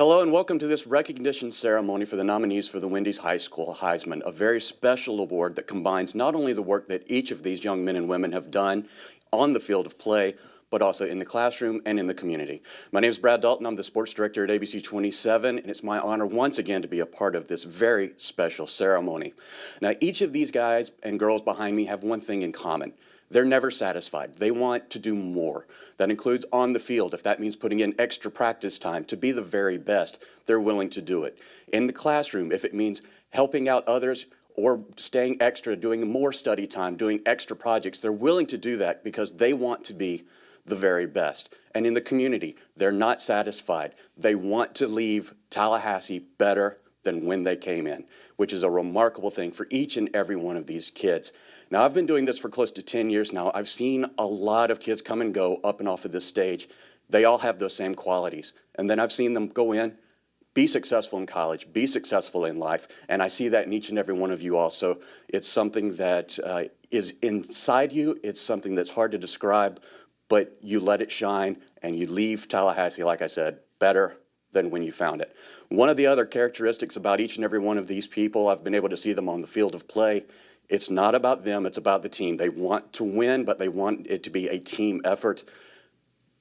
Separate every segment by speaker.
Speaker 1: Hello and welcome to this recognition ceremony for the nominees for the Wendys High School Heisman, a very special award that combines not only the work that each of these young men and women have done on the field of play, but also in the classroom and in the community. My name is Brad Dalton. I'm the sports director at ABC 27, and it's my honor once again to be a part of this very special ceremony. Now, each of these guys and girls behind me have one thing in common. They're never satisfied. They want to do more. That includes on the field. If that means putting in extra practice time to be the very best, they're willing to do it. In the classroom, if it means helping out others or staying extra, doing more study time, doing extra projects, they're willing to do that because they want to be the very best. And in the community, they're not satisfied. They want to leave Tallahassee better than when they came in, which is a remarkable thing for each and every one of these kids. Now, I've been doing this for close to 10 years now. I've seen a lot of kids come and go up and off of this stage. They all have those same qualities. And then I've seen them go in, be successful in college, be successful in life, and I see that in each and every one of you also. It's something that is inside you. It's something that's hard to describe, but you let it shine and you leave Tallahassee, like I said, better than when you found it. One of the other characteristics about each and every one of these people, I've been able to see them on the field of play. It's not about them, it's about the team. They want to win, but they want it to be a team effort.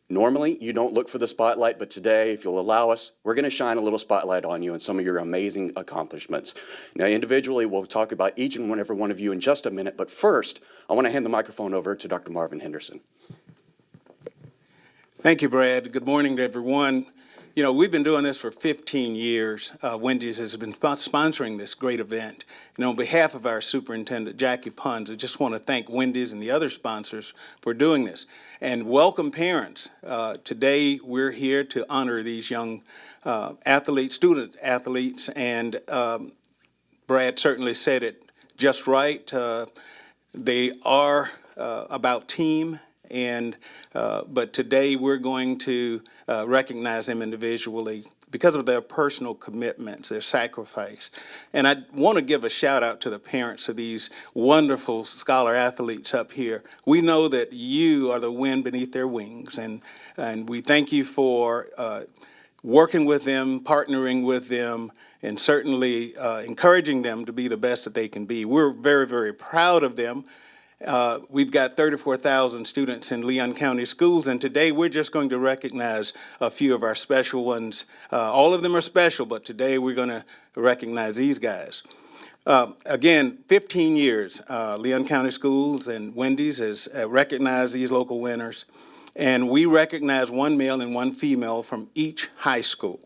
Speaker 1: Normally, you don't look for the spotlight, but today, if you'll allow us, we're going to shine a little spotlight on you and some of your amazing accomplishments. Now, individually, we'll talk about each and every one of you in just a minute, but first, I want to hand the microphone over to Dr. Marvin Henderson.
Speaker 2: Thank you, Brad. Good morning to everyone. You know, we've been doing this for 15 years. Wendy's has been sponsoring this great event. And on behalf of our superintendent, Jackie Punz, I just want to thank Wendy's and the other sponsors for doing this. And welcome parents. Today, we're here to honor these young athletes, student athletes, and Brad certainly said it just right. They are about team. But today we're going to recognize them individually because of their personal commitments, their sacrifice. And I want to give a shout out to the parents of these wonderful scholar athletes up here. We know that you are the wind beneath their wings, and we thank you for working with them, partnering with them, and certainly encouraging them to be the best that they can be. We're very, very proud of them. We've got 34,000 students in Leon County schools, and today we're just going to recognize a few of our special ones. All of them are special, but today we're going to recognize these guys. Again, 15 years, Leon County Schools and Wendys has recognized these local winners, and we recognize one male and one female from each high school.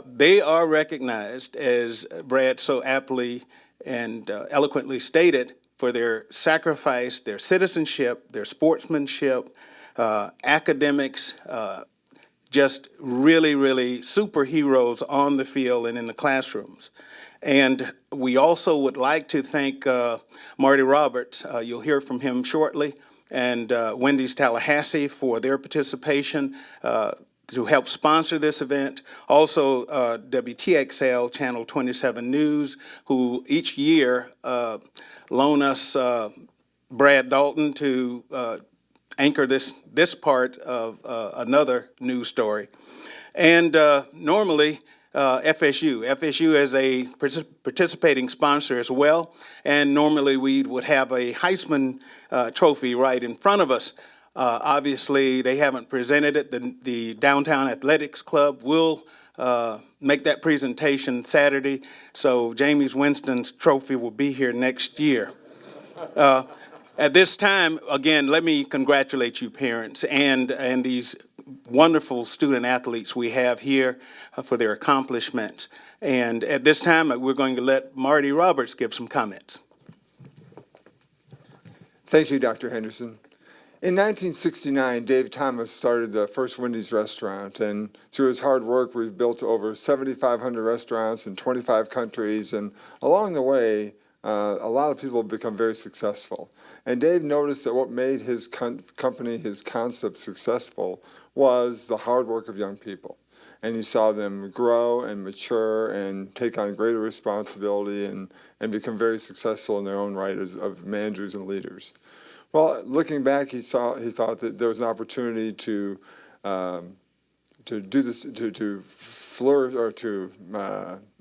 Speaker 2: They are recognized, as Brad so aptly and eloquently stated, for their sacrifice, their citizenship, their sportsmanship, academics, just really, really superheroes on the field and in the classrooms. And we also would like to thank Marty Roberts, you'll hear from him shortly, and Wendys Tallahassee for their participation to help sponsor this event. Also, WTXL Channel 27 News, who each year loan us Brad Dalton to anchor this part of another news story. And normally, FSU is a participating sponsor as well, and normally we would have a Heisman trophy right in front of us. Obviously, they haven't presented it. The Downtown Athletics Club will make that presentation Saturday, so James Winston's trophy will be here next year. At this time, again, let me congratulate you parents and these wonderful student athletes we have here for their accomplishments. And at this time, we're going to let Marty Roberts give some comments.
Speaker 3: Thank you, Dr. Henderson. In 1969, Dave Thomas started the first Wendy's restaurant, and through his hard work, we've built over 7,500 restaurants in 25 countries, and along the way, a lot of people have become very successful. And Dave noticed that what made his company, his concept successful was the hard work of young people. And he saw them grow and mature and take on greater responsibility and become very successful in their own right as of managers and leaders. Well, looking back, he thought that there was an opportunity to do this, to flourish, or to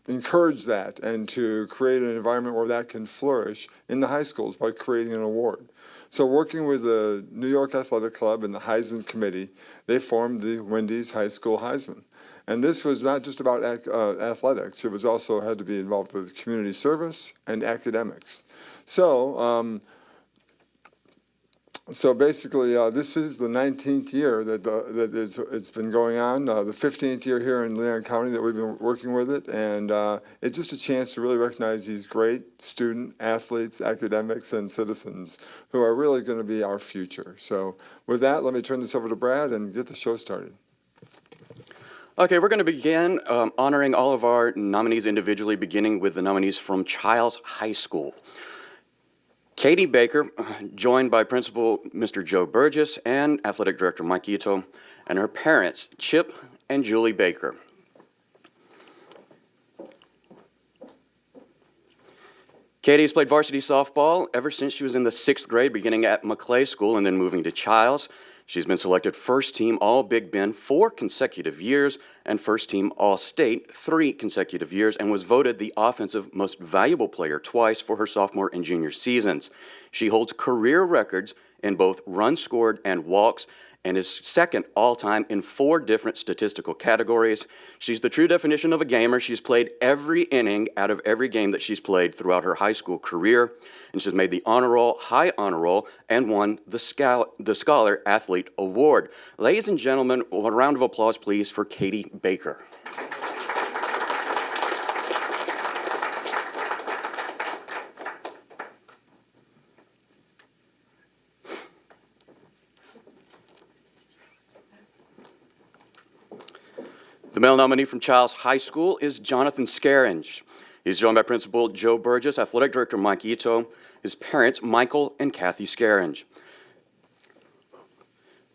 Speaker 3: encourage that, and to create an environment where that can flourish in the high schools by creating an award. So working with the New York Athletic Club and the Heisman Committee, they formed the Wendys High School Heisman. And this was not just about athletics. It was also had to be involved with community service and academics. So, so basically, this is the 19th year it's been going on, the 15th year here in Leon County that we've been working with it, and it's just a chance to really recognize these great student athletes, academics, and citizens who are really going to be our future. So with that, let me turn this over to Brad and get the show started.
Speaker 1: Okay, we're going to begin honoring all of our nominees individually, beginning with the nominees from Childs High School. Katie Baker, joined by Principal Mr. Joe Burgess and Athletic Director Mike Ito, and her parents, Chip and Julie Baker. Katie has played varsity softball ever since she was in the 6th grade, beginning at McClay School and then moving to Childs. She's been selected first team All-Big Bend 4 consecutive years and first team All-State 3 consecutive years, and was voted the offensive most valuable player twice for her sophomore and junior seasons. She holds career records in both runs scored and walks, and is second all-time in 4 different statistical categories. She's the true definition of a gamer. She's played every inning out of every game that she's played throughout her high school career, and she's made the honor roll, high honor roll, and won the Scholar Athlete Award. Ladies and gentlemen, a round of applause, please, for Katie Baker. The male nominee from Childs High School is Jonathan Scarange. He's joined by Principal Joe Burgess, Athletic Director Mike Ito, his parents, Michael and Kathy Scarange.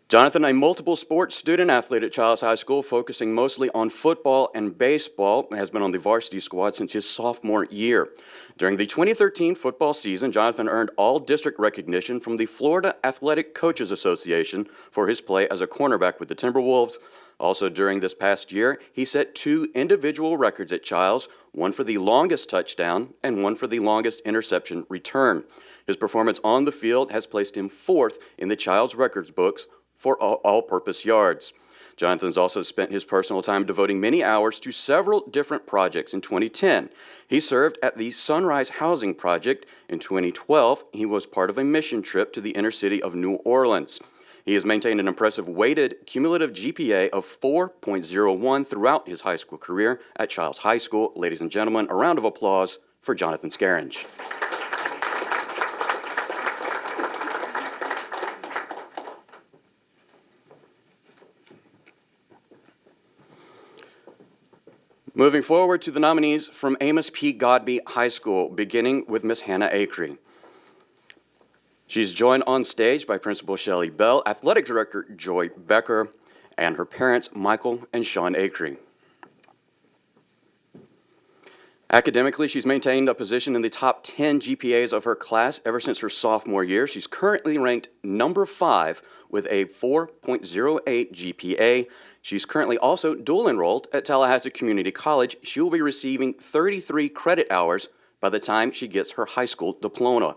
Speaker 1: Jonathan, a multiple sports student athlete at Childs High School, focusing mostly on football and baseball, has been on the varsity squad since his sophomore year. During the 2013 football season, Jonathan earned all-district recognition from the Florida Athletic Coaches Association for his play as a cornerback with the Timberwolves. Also during this past year, he set 2 individual records at Childs, one for the longest touchdown and one for the longest interception return. His performance on the field has placed him 4th in the Childs records books for all-purpose yards. Jonathan's also spent his personal time devoting many hours to several different projects. In 2010, he served at the Sunrise Housing Project. In 2012, he was part of a mission trip to the inner city of New Orleans. He has maintained an impressive weighted cumulative GPA of 4.01 throughout his high school career at Childs High School. Ladies and gentlemen, a round of applause for Jonathan Scarange. Moving forward to the nominees from Amos P. Godby High School, beginning with Miss Hannah Acree. She's joined on stage by Principal Shelley Bell, Athletic Director Joy Becker, and her parents, Michael and Sean Acree. Academically, she's maintained a position in the top 10 GPAs of her class ever since her sophomore year. She's currently ranked number 5 with a 4.08 GPA. She's currently also dual enrolled at Tallahassee Community College. She will be receiving 33 credit hours by the time she gets her high school diploma.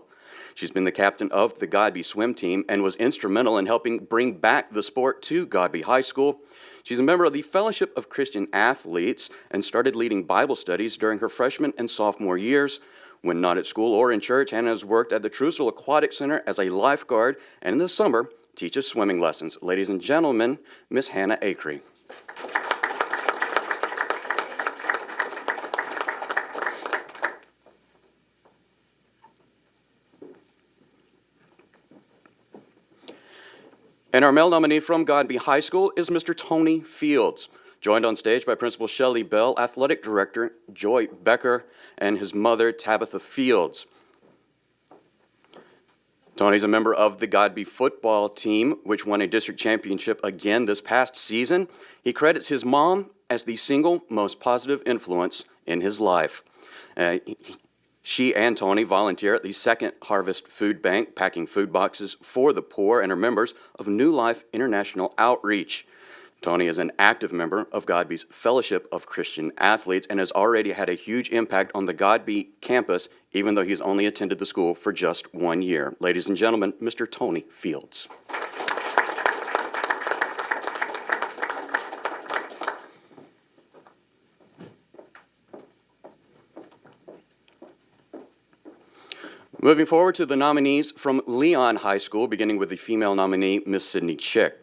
Speaker 1: She's been the captain of the Godby swim team and was instrumental in helping bring back the sport to Godby High School. She's a member of the Fellowship of Christian Athletes and started leading Bible studies during her freshman and sophomore years. When not at school or in church, Hannah has worked at the Trussell Aquatic Center as a lifeguard, and in the summer teaches swimming lessons. Ladies and gentlemen, Miss Hannah Acree. And our male nominee from Godby High School is Mr. Tony Fields, joined on stage by Principal Shelley Bell, Athletic Director Joy Becker, and his mother, Tabitha Fields. Tony's a member of the Godby football team, which won a district championship again this past season. He credits his mom as the single most positive influence in his life. She and Tony volunteer at the Second Harvest Food Bank, packing food boxes for the poor, and are members of New Life International Outreach. Tony is an active member of Godby's Fellowship of Christian Athletes and has already had a huge impact on the Godby campus, even though he's only attended the school for just 1 year. Ladies and gentlemen, Mr. Tony Fields. Moving forward to the nominees from Leon High School, beginning with the female nominee, Miss Sydney Chick.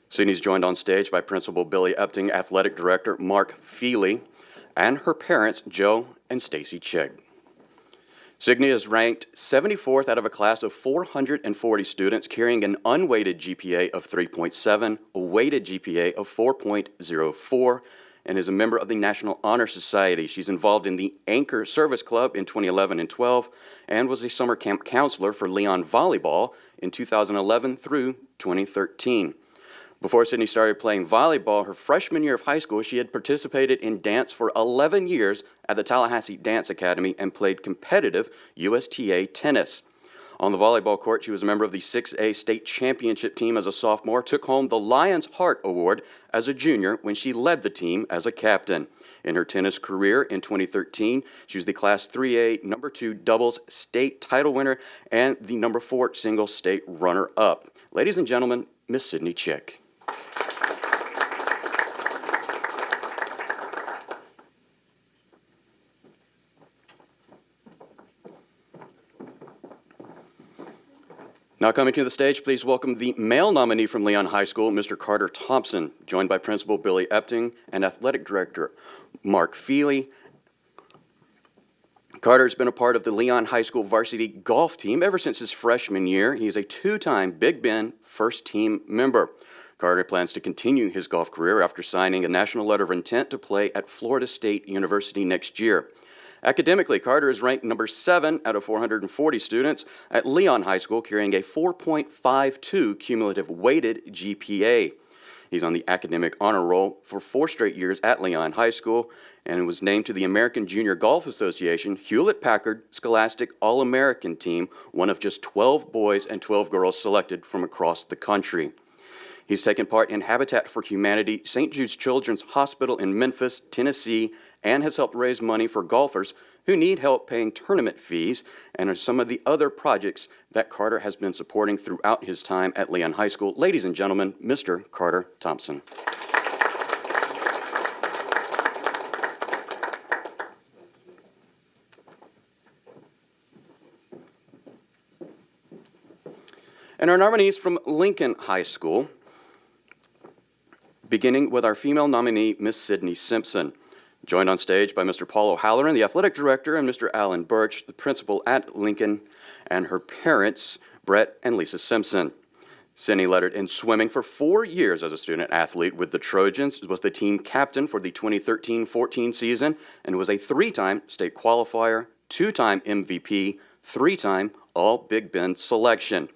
Speaker 1: Sydney's joined on stage by Principal Billy Epting, Athletic Director Mark Feely, and her parents, Joe and Stacy Chick. Sydney is ranked 74th out of a class of 440 students, carrying an unweighted GPA of 3.7, a weighted GPA of 4.04, and is a member of the National Honor Society. She's involved in the Anchor Service Club in 2011 and 12, and was a summer camp counselor for Leon Volleyball in 2011 through 2013. Before Sydney started playing volleyball her freshman year of high school, she had participated in dance for 11 years at the Tallahassee Dance Academy and played competitive USTA tennis. On the volleyball court, she was a member of the 6A state championship team as a sophomore, took home the Lion's Heart Award as a junior when she led the team as a captain. In her tennis career in 2013, she was the Class 3A number 2 doubles state title winner and the number 4 singles state runner-up. Ladies and gentlemen, Miss Sydney Chick. Now coming to the stage, please welcome the male nominee from Leon High School, Mr. Carter Thompson, joined by Principal Billy Epting and Athletic Director Mark Feely. Carter's been a part of the Leon High School varsity golf team ever since his freshman year. He is a 2-time Big Bend first-team member. Carter plans to continue his golf career after signing a national letter of intent to play at Florida State University next year. Academically, Carter is ranked number 7 out of 440 students at Leon High School, carrying a 4.52 cumulative weighted GPA. He's on the academic honor roll for 4 straight years at Leon High School and was named to the American Junior Golf Association Hewlett-Packard Scholastic All-American team, one of just 12 boys and 12 girls selected from across the country. He's taken part in Habitat for Humanity, St. Jude's Children's Hospital in Memphis, Tennessee, and has helped raise money for golfers who need help paying tournament fees, and are some of the other projects that Carter has been supporting throughout his time at Leon High School. Ladies and gentlemen, Mr. Carter Thompson. And our nominees from Lincoln High School, beginning with our female nominee, Miss Sydney Simpson. Joined on stage by Mr. Paul O'Halloran, the athletic director, and Mr. Alan Birch, the principal at Lincoln, and her parents, Brett and Lisa Simpson. Sydney lettered in swimming for 4 years as a student athlete with the Trojans, was the team captain for the 2013-14 season, and was a 3-time state qualifier, 2-time MVP, 3-time All-Big Bend selection.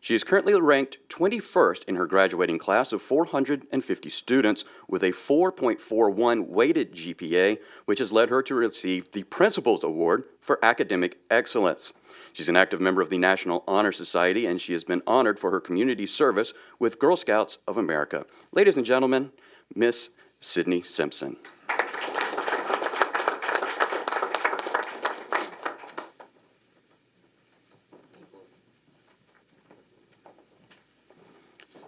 Speaker 1: She is currently ranked 21st in her graduating class of 450 students with a 4.41 weighted GPA, which has led her to receive the Principal's Award for Academic Excellence. She's an active member of the National Honor Society, and she has been honored for her community service with Girl Scouts of America. Ladies and gentlemen, Miss Sydney Simpson.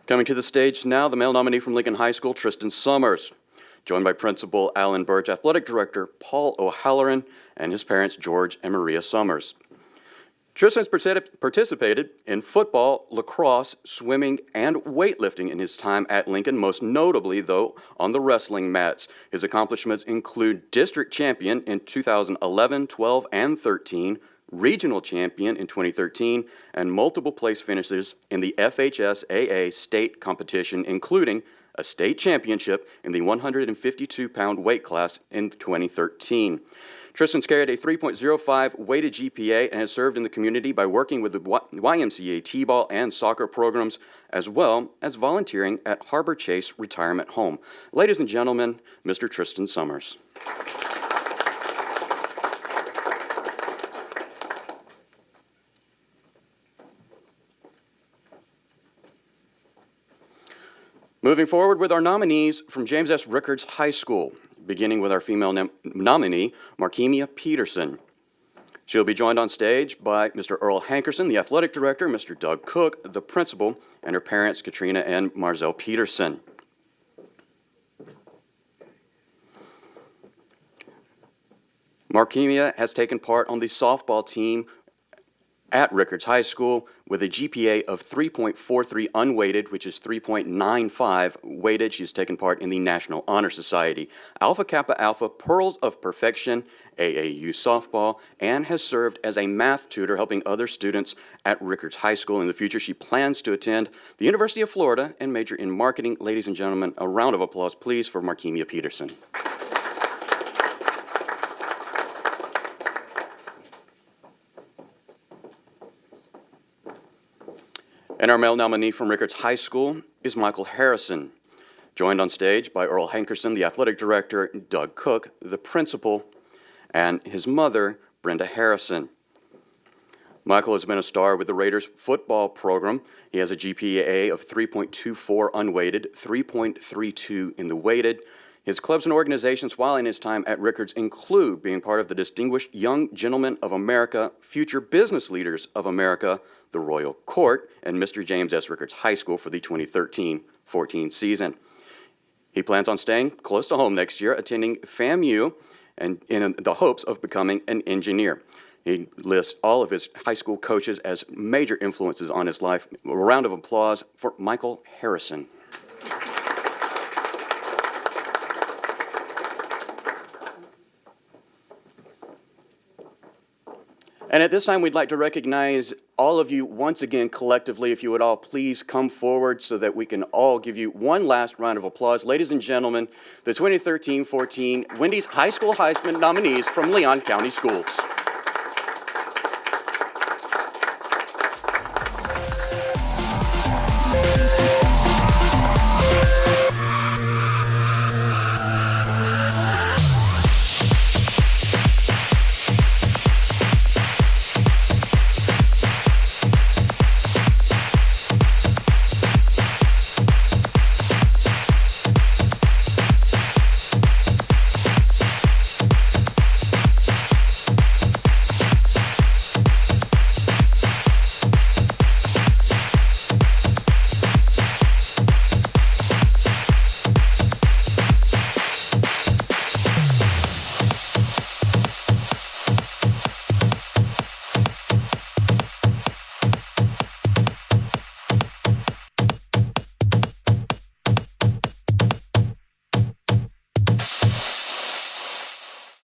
Speaker 1: Coming to the stage now, the male nominee from Lincoln High School, Tristan Summers, joined by Principal Alan Birch, Athletic Director Paul O'Halloran, and his parents, George and Maria Summers. Tristan's participated in football, lacrosse, swimming, and weightlifting in his time at Lincoln, most notably, though, on the wrestling mats. His accomplishments include district champion in 2011, 12, and 13, regional champion in 2013, and multiple place finishes in the FHSAA state competition, including a state championship in the 152-pound weight class in 2013. Tristan's carried a 3.05 weighted GPA and has served in the community by working with the YMCA T-ball and soccer programs, as well as volunteering at Harbor Chase Retirement Home. Ladies and gentlemen, Mr. Tristan Summers. Moving forward with our nominees from James S. Rickards High School, beginning with our female nominee, Markemia Peterson. She'll be joined on stage by Mr. Earl Hankerson, the athletic director, Mr. Doug Cook, the principal, and her parents, Katrina and Marzell Peterson. Markemia has taken part on the softball team at Rickards High School with a GPA of 3.43 unweighted, which is 3.95 weighted. She's taken part in the National Honor Society, Alpha Kappa Alpha, Pearls of Perfection, AAU softball, and has served as a math tutor helping other students at Rickards High School. In the future, she plans to attend the University of Florida and major in marketing. Ladies and gentlemen, a round of applause, please, for Markemia Peterson. And our male nominee from Rickards High School is Michael Harrison, joined on stage by Earl Hankerson, the athletic director, Doug Cook, the principal, and his mother, Brenda Harrison. Michael has been a star with the Raiders football program. He has a GPA of 3.24 unweighted, 3.32 in the weighted. His clubs and organizations while in his time at Rickards include being part of the Distinguished Young Gentlemen of America, Future Business Leaders of America, the Royal Court, and Mr. James S. Rickards High School for the 2013-14 season. He plans on staying close to home next year, attending FAMU, and in the hopes of becoming an engineer. He lists all of his high school coaches as major influences on his life. A round of applause for Michael Harrison. And at this time, we'd like to recognize all of you once again collectively. If you would all please come forward so that we can all give you one last round of applause. Ladies and gentlemen, the 2013-14 Wendys High School Heisman nominees from Leon County Schools.